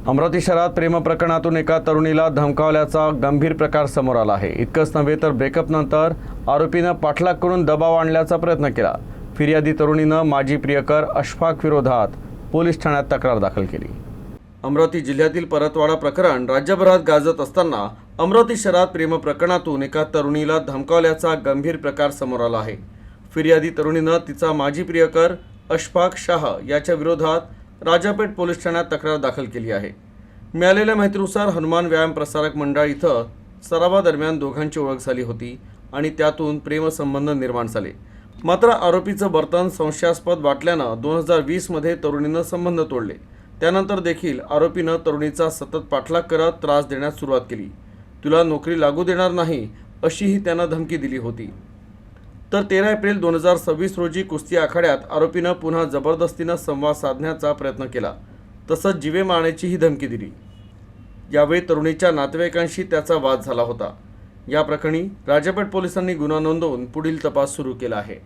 अमरावती शहरात प्रेम प्रकरणातून एका तरुणीला धमकावल्याचा गंभीर प्रकार समोर आला आहे। इतकंच नव्हे तर ब्रेकअप नंतर आरोपीनं पाठलाग करून दबाव आणल्याचा प्रयत्न केला। फिर्यादी तरुणीनं माजी प्रियकर अशफाक विरोधात पोलीस ठाण्यात तक्रार दाखल केली। अमरावती जिल्ह्यातील परतवाडा प्रकरण राज्यभरात गाजत असताना अमरावती शहरात प्रेम प्रकरणातून एका तरुणीला धमकावल्याचा गंभीर प्रकार समोर आला आहे। फिर्यादी तरुणीनं तिचा माजी प्रियकर अशफाक शाह याच्या विरोधात राजापेठ पोलीस ठाण्यात तक्रार दाखल केली आहे। मिळालेल्या माहितीनुसार हनुमान व्यायाम प्रसारक मंडळ इथं सरावादरम्यान दोघांची ओळख झाली होती आणि त्यातून प्रेमसंबंध निर्माण झाले। मात्र आरोपीचं वर्तन संशयास्पद वाटल्यानं 2020 मध्ये तरुणीनं संबंध तोडले। त्यानंतर देखील आरोपीनं तरुणीचा सतत पाठलाग करत त्रास देण्यास सुरुवात केली। तुला नोकरी लागू देणार नाही अशीही त्यानं धमकी दिली होती। तर 13 एप्रिल 2026 रोजी कुस्ती आखाड्यात आरोपीनं पुन्हा जबरदस्तीनं संवाद साधण्याचा प्रयत्न केला, तसंच जीवे मारण्याचीही धमकी दिली। यावेळी तरुणीच्या नातेवाईकांशी त्याचा वाद झाला होता। या प्रकरणी राजापेठ पोलिसांनी गुन्हा नोंदवून पुढील तपास सुरू केला आहे।